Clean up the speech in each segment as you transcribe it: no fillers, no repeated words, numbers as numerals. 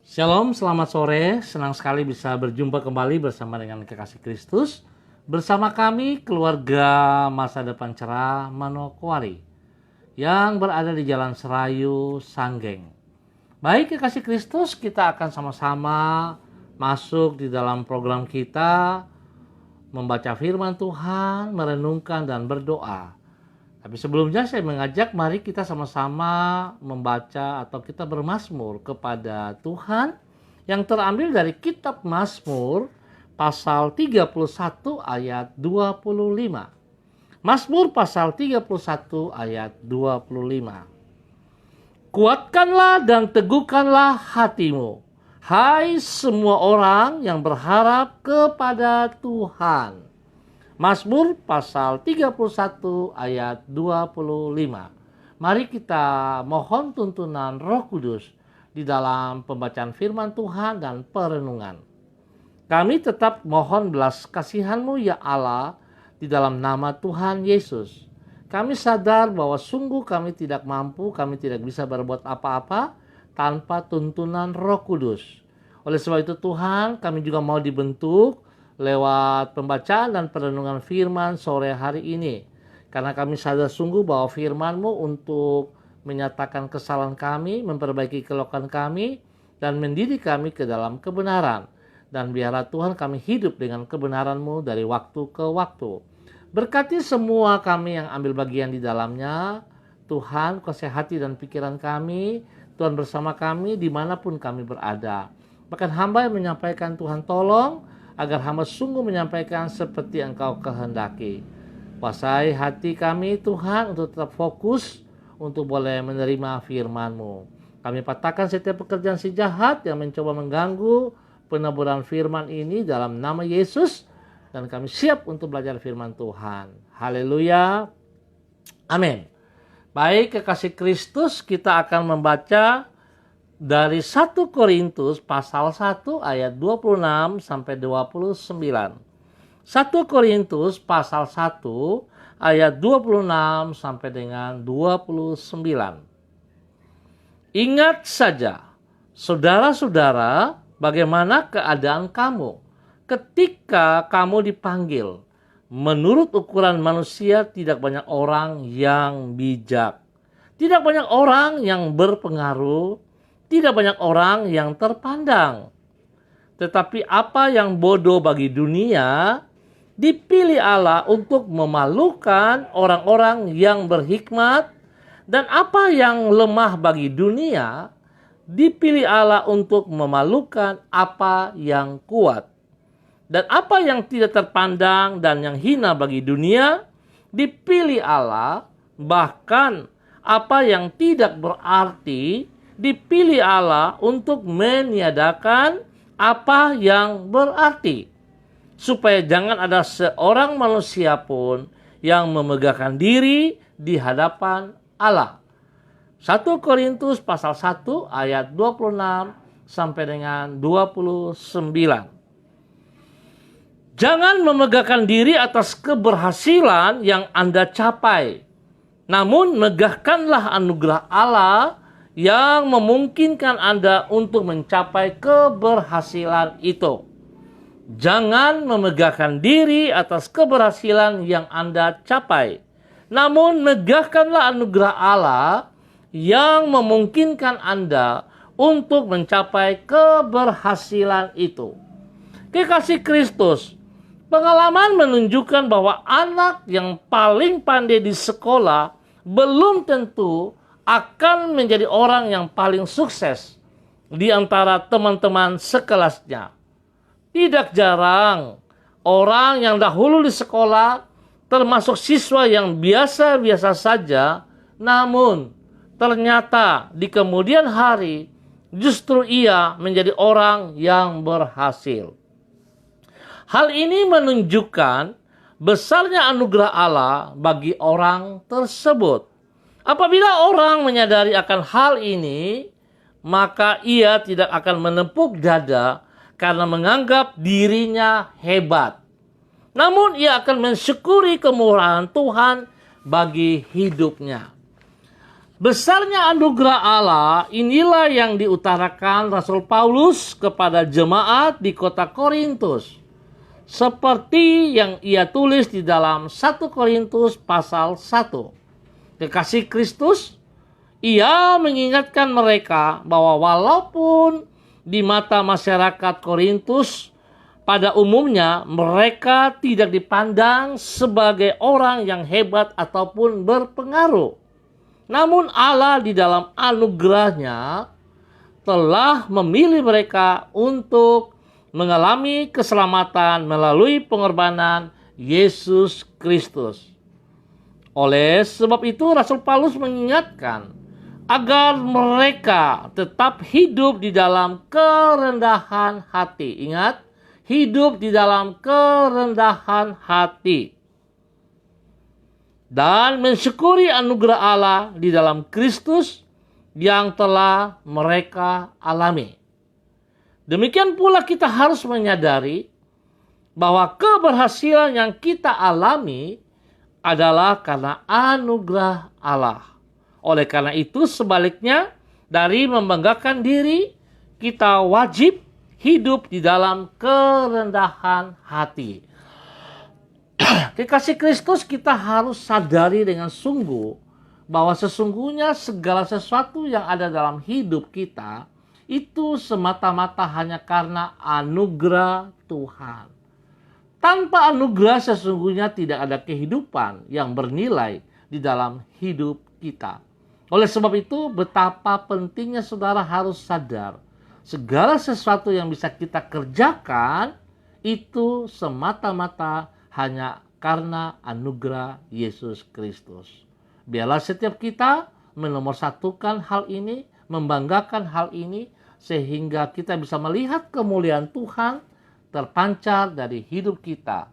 Shalom, selamat sore. Senang sekali bisa berjumpa kembali bersama dengan kekasih Kristus. Bersama kami, keluarga Masa Depan Cerah Manokwari yang berada di Jalan Serayu, Sanggeng. Baik kekasih Kristus, kita akan sama-sama masuk di dalam program kita, membaca firman Tuhan, merenungkan dan berdoa. Tapi sebelumnya saya mengajak mari kita sama-sama membaca atau kita bermazmur kepada Tuhan yang terambil dari kitab Mazmur pasal 31 ayat 25. Mazmur pasal 31 ayat 25. Kuatkanlah dan teguhkanlah hatimu, hai semua orang yang berharap kepada Tuhan. Mazmur pasal 31 ayat 25. Mari kita mohon tuntunan Roh Kudus di dalam pembacaan firman Tuhan dan perenungan. Kami tetap mohon belas kasihan-Mu ya Allah di dalam nama Tuhan Yesus. Kami sadar bahwa sungguh kami tidak mampu, kami tidak bisa berbuat apa-apa tanpa tuntunan Roh Kudus. Oleh sebab itu Tuhan, kami juga mau dibentuk lewat pembacaan dan perenungan firman sore hari ini. Karena kami sadar sungguh bahwa firman-Mu untuk menyatakan kesalahan kami, memperbaiki kelemahan kami, dan mendidik kami ke dalam kebenaran. Dan biarlah Tuhan kami hidup dengan kebenaran-Mu dari waktu ke waktu. Berkati semua kami yang ambil bagian di dalamnya. Tuhan, kuasai hati dan pikiran kami. Tuhan bersama kami dimanapun kami berada. Bahkan hamba yang menyampaikan Tuhan tolong, agar hamba sungguh menyampaikan seperti Engkau kehendaki. Kuasai hati kami Tuhan untuk tetap fokus untuk boleh menerima firman-Mu. Kami patahkan setiap pekerjaan si jahat yang mencoba mengganggu peneburan firman ini dalam nama Yesus. Dan kami siap untuk belajar firman Tuhan. Haleluya. Amin. Baik kekasih Kristus, kita akan membaca dari 1 Korintus pasal 1 ayat 26 sampai 29. 1 Korintus pasal 1 ayat 26 sampai dengan 29. Ingat saja, saudara-saudara, bagaimana keadaan kamu ketika kamu dipanggil. Menurut ukuran manusia tidak banyak orang yang bijak. Tidak banyak orang yang berpengaruh. Tidak banyak orang yang terpandang. Tetapi apa yang bodoh bagi dunia, dipilih Allah untuk memalukan orang-orang yang berhikmat. Dan apa yang lemah bagi dunia, dipilih Allah untuk memalukan apa yang kuat. Dan apa yang tidak terpandang dan yang hina bagi dunia, dipilih Allah, bahkan apa yang tidak berarti, dipilih Allah untuk meniadakan apa yang berarti. Supaya jangan ada seorang manusia pun yang memegahkan diri di hadapan Allah. 1 Korintus pasal 1 ayat 26 sampai dengan 29. Jangan memegahkan diri atas keberhasilan yang Anda capai. Namun megahkanlah anugerah Allah yang memungkinkan Anda untuk mencapai keberhasilan itu. Jangan memegahkan diri atas keberhasilan yang Anda capai. Namun megahkanlah anugerah Allah yang memungkinkan Anda untuk mencapai keberhasilan itu. Kekasih Kristus, pengalaman menunjukkan bahwa anak yang paling pandai di sekolah belum tentu akan menjadi orang yang paling sukses di antara teman-teman sekelasnya. Tidak jarang orang yang dahulu di sekolah termasuk siswa yang biasa-biasa saja, namun ternyata di kemudian hari justru ia menjadi orang yang berhasil. Hal ini menunjukkan besarnya anugerah Allah bagi orang tersebut. Apabila orang menyadari akan hal ini, maka ia tidak akan menepuk dada karena menganggap dirinya hebat. Namun ia akan mensyukuri kemurahan Tuhan bagi hidupnya. Besarnya anugerah Allah inilah yang diutarakan Rasul Paulus kepada jemaat di kota Korintus. Seperti yang ia tulis di dalam 1 Korintus pasal 1. Kekasih Kristus, ia mengingatkan mereka bahwa walaupun di mata masyarakat Korintus pada umumnya mereka tidak dipandang sebagai orang yang hebat ataupun berpengaruh. Namun Allah di dalam anugerahnya telah memilih mereka untuk mengalami keselamatan melalui pengorbanan Yesus Kristus. Oleh sebab itu Rasul Paulus mengingatkan agar mereka tetap hidup di dalam kerendahan hati. Ingat, hidup di dalam kerendahan hati. Dan mensyukuri anugerah Allah di dalam Kristus yang telah mereka alami. Demikian pula kita harus menyadari bahwa keberhasilan yang kita alami adalah karena anugerah Allah. Oleh karena itu sebaliknya dari membanggakan diri, kita wajib hidup di dalam kerendahan hati. Kekasih Kristus, kita harus sadari dengan sungguh bahwa sesungguhnya segala sesuatu yang ada dalam hidup kita itu semata-mata hanya karena anugerah Tuhan. Tanpa anugerah sesungguhnya tidak ada kehidupan yang bernilai di dalam hidup kita. Oleh sebab itu betapa pentingnya saudara harus sadar segala sesuatu yang bisa kita kerjakan itu semata-mata hanya karena anugerah Yesus Kristus. Biarlah setiap kita menomorsatukan hal ini, membanggakan hal ini, sehingga kita bisa melihat kemuliaan Tuhan terpancar dari hidup kita.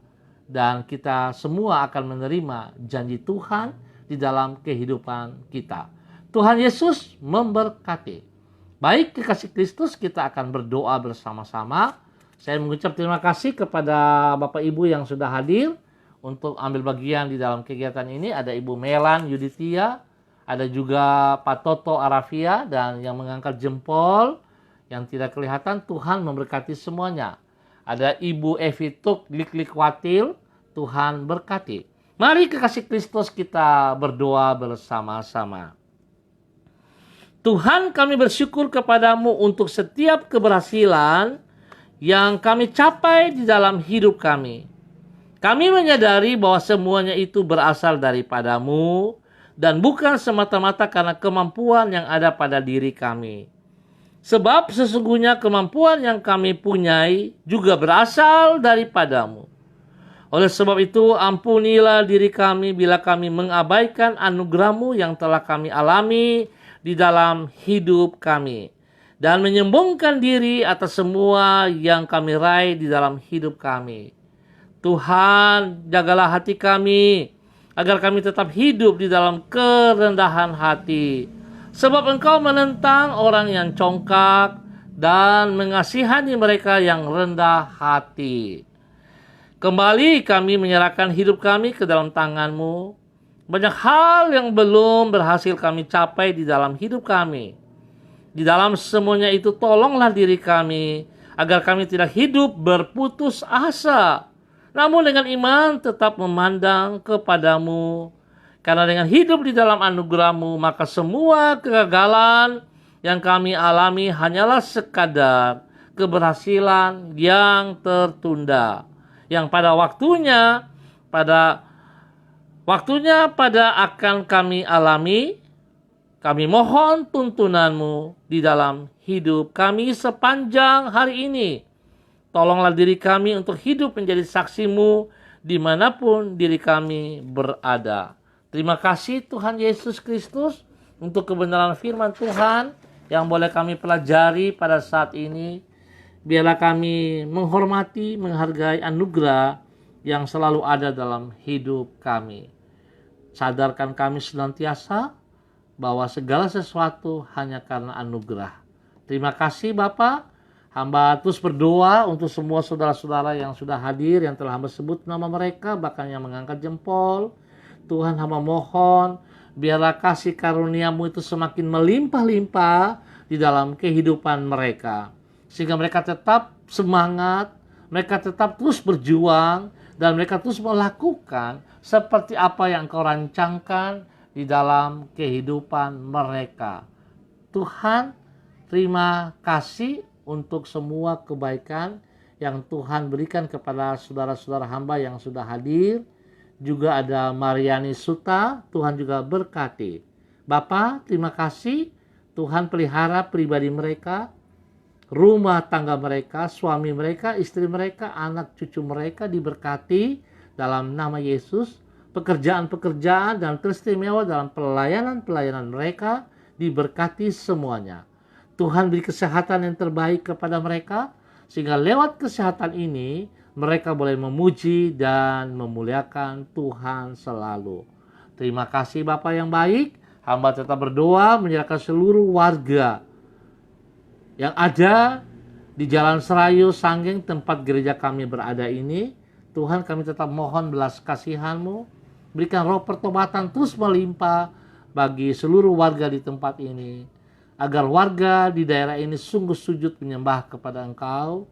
Dan kita semua akan menerima janji Tuhan di dalam kehidupan kita. Tuhan Yesus memberkati. Baik kekasih Kristus, kita akan berdoa bersama-sama. Saya mengucap terima kasih kepada Bapak Ibu yang sudah hadir untuk ambil bagian di dalam kegiatan ini. Ada Ibu Melan Yudithia, ada juga Pak Toto Arafia, dan yang mengangkat jempol yang tidak kelihatan, Tuhan memberkati semuanya. Ada Ibu Evi Tuk Lik Watil, Tuhan berkati. Mari kekasih Kristus kita berdoa bersama-sama. Tuhan, kami bersyukur kepadamu untuk setiap keberhasilan yang kami capai di dalam hidup kami. Kami menyadari bahwa semuanya itu berasal daripadamu dan bukan semata-mata karena kemampuan yang ada pada diri kami. Sebab sesungguhnya kemampuan yang kami punyai juga berasal daripadamu. Oleh sebab itu ampunilah diri kami bila kami mengabaikan anugerah-Mu yang telah kami alami di dalam hidup kami. Dan menyombongkan diri atas semua yang kami raih di dalam hidup kami. Tuhan, jagalah hati kami, agar kami tetap hidup di dalam kerendahan hati. Sebab Engkau menentang orang yang congkak dan mengasihani mereka yang rendah hati. Kembali kami menyerahkan hidup kami ke dalam tangan-Mu. Banyak hal yang belum berhasil kami capai di dalam hidup kami. Di dalam semuanya itu tolonglah diri kami agar kami tidak hidup berputus asa. Namun dengan iman tetap memandang kepadamu. Karena dengan hidup di dalam anugerah-Mu maka semua kegagalan yang kami alami hanyalah sekadar keberhasilan yang tertunda. Yang pada waktunya akan kami alami. Kami mohon tuntunan-Mu di dalam hidup kami sepanjang hari ini. Tolonglah diri kami untuk hidup menjadi saksi-Mu dimanapun diri kami berada. Terima kasih Tuhan Yesus Kristus untuk kebenaran firman Tuhan yang boleh kami pelajari pada saat ini. Biarlah kami menghormati, menghargai anugerah yang selalu ada dalam hidup kami. Sadarkan kami senantiasa bahwa segala sesuatu hanya karena anugerah. Terima kasih Bapa. Hamba terus berdoa untuk semua saudara-saudara yang sudah hadir, yang telah hamba sebut nama mereka, bahkan yang mengangkat jempol. Tuhan, hamba mohon Biarlah kasih karunia-Mu itu semakin melimpah-limpah di dalam kehidupan mereka. Sehingga mereka tetap semangat, mereka tetap terus berjuang, dan mereka terus melakukan seperti apa yang Engkau rancangkan di dalam kehidupan mereka. Tuhan, terima kasih untuk semua kebaikan yang Tuhan berikan kepada saudara-saudara hamba yang sudah hadir. Juga ada Mariani Suta, Tuhan juga berkati. Bapa, terima kasih Tuhan pelihara pribadi mereka, rumah tangga mereka, suami mereka, istri mereka, anak cucu mereka diberkati dalam nama Yesus. Pekerjaan-pekerjaan dan teristimewa dalam pelayanan-pelayanan mereka diberkati semuanya. Tuhan beri kesehatan yang terbaik kepada mereka, sehingga lewat kesehatan ini mereka boleh memuji dan memuliakan Tuhan selalu. Terima kasih Bapa yang baik. Hamba tetap berdoa menyerahkan seluruh warga yang ada di Jalan Serayu, Sanggeng, tempat gereja kami berada ini. Tuhan, kami tetap mohon belas kasihan-Mu. Berikan roh pertobatan terus melimpah bagi seluruh warga di tempat ini. Agar warga di daerah ini sungguh sujud menyembah kepada Engkau,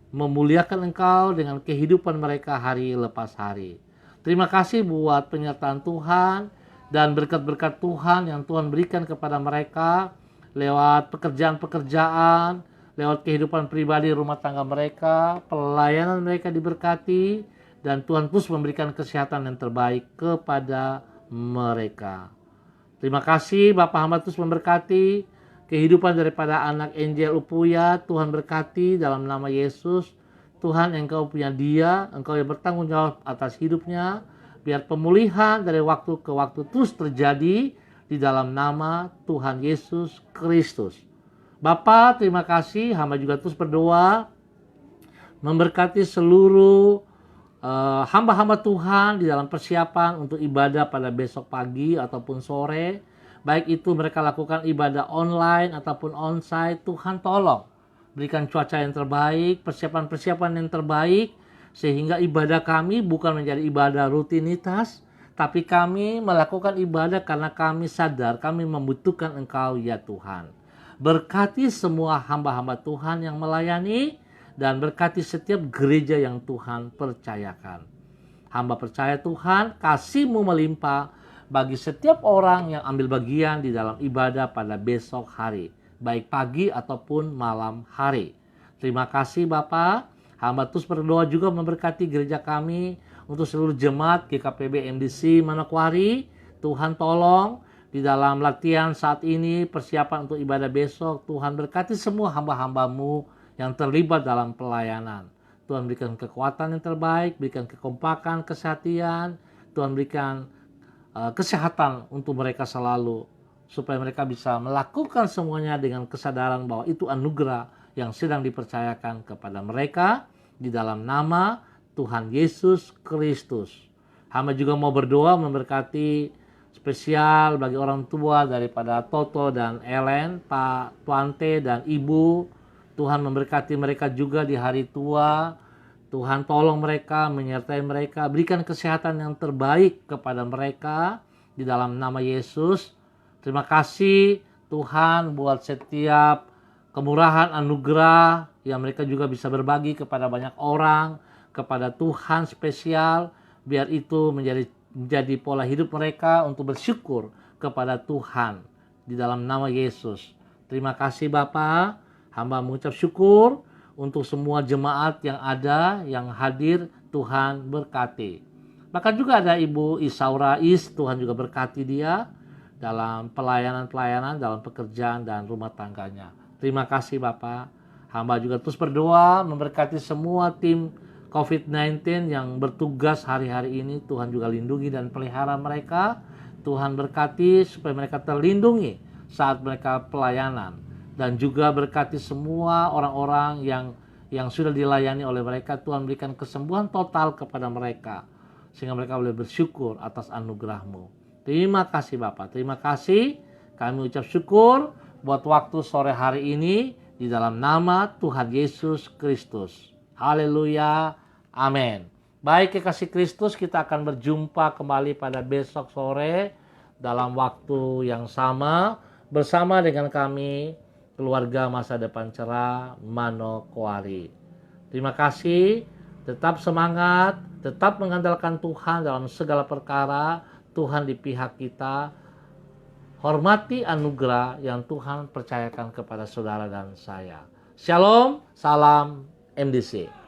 memuliakan Engkau dengan kehidupan mereka hari lepas hari. Terima kasih buat penyertaan Tuhan dan berkat-berkat Tuhan yang Tuhan berikan kepada mereka lewat pekerjaan-pekerjaan, lewat kehidupan pribadi rumah tangga mereka, pelayanan mereka diberkati, dan Tuhan terus memberikan kesehatan yang terbaik kepada mereka. Terima kasih Bapak hamba terus memberkati kehidupan daripada anak Angel Upuya. Tuhan berkati dalam nama Yesus. Tuhan, Engkau punya dia, Engkau yang bertanggung jawab atas hidupnya. Biar pemulihan dari waktu ke waktu terus terjadi di dalam nama Tuhan Yesus Kristus. Bapa, terima kasih. Hamba juga terus berdoa memberkati seluruh hamba-hamba Tuhan di dalam persiapan untuk ibadah pada besok pagi ataupun sore. Baik itu mereka lakukan ibadah online ataupun onsite. Tuhan tolong berikan cuaca yang terbaik, persiapan-persiapan yang terbaik, sehingga ibadah kami bukan menjadi ibadah rutinitas, tapi kami melakukan ibadah karena kami sadar kami membutuhkan Engkau ya Tuhan. Berkati semua hamba-hamba Tuhan yang melayani, dan berkati setiap gereja yang Tuhan percayakan. Hamba percaya Tuhan, kasih-Mu melimpah bagi setiap orang yang ambil bagian di dalam ibadah pada besok hari, baik pagi ataupun malam hari. Terima kasih Bapa. Hamba terus berdoa juga memberkati gereja kami untuk seluruh jemaat GKPB MDC Manokwari. Tuhan tolong di dalam latihan saat ini, persiapan untuk ibadah besok. Tuhan berkati semua hamba-hamba-Mu yang terlibat dalam pelayanan. Tuhan berikan kekuatan yang terbaik, berikan kekompakan, kesehatan. Tuhan berikan kesehatan untuk mereka selalu, supaya mereka bisa melakukan semuanya dengan kesadaran bahwa itu anugerah yang sedang dipercayakan kepada mereka di dalam nama Tuhan Yesus Kristus. Hamba juga mau berdoa memberkati spesial bagi orang tua daripada Toto dan Ellen, Pak Tuante dan Ibu. Tuhan memberkati mereka juga di hari tua. Tuhan tolong mereka, menyertai mereka, berikan kesehatan yang terbaik kepada mereka di dalam nama Yesus. Terima kasih Tuhan buat setiap kemurahan anugerah yang mereka juga bisa berbagi kepada banyak orang, kepada Tuhan spesial. Biar itu menjadi pola hidup mereka untuk bersyukur kepada Tuhan di dalam nama Yesus. Terima kasih Bapa. Hamba mengucap syukur untuk semua jemaat yang ada, yang hadir. Tuhan berkati. Bahkan juga ada Ibu Isaura Is, Tuhan juga berkati dia dalam pelayanan-pelayanan, dalam pekerjaan dan rumah tangganya. Terima kasih Bapak. Hamba juga terus berdoa memberkati semua tim COVID-19 yang bertugas hari-hari ini. Tuhan juga lindungi dan pelihara mereka. Tuhan berkati supaya mereka terlindungi saat mereka pelayanan. Dan juga berkati semua orang-orang yang sudah dilayani oleh mereka. Tuhan berikan kesembuhan total kepada mereka, sehingga mereka boleh bersyukur atas anugerah-Mu. Terima kasih Bapak. Terima kasih. Kami ucap syukur buat waktu sore hari ini di dalam nama Tuhan Yesus Kristus. Haleluya. Amin. Baik kekasih Kristus, kita akan berjumpa kembali pada besok sore dalam waktu yang sama bersama dengan kami, keluarga masa depan cerah Manokwari. Terima kasih, tetap semangat, tetap mengandalkan Tuhan dalam segala perkara. Tuhan di pihak kita. Hormati anugerah yang Tuhan percayakan kepada saudara dan saya. Shalom, salam MDC.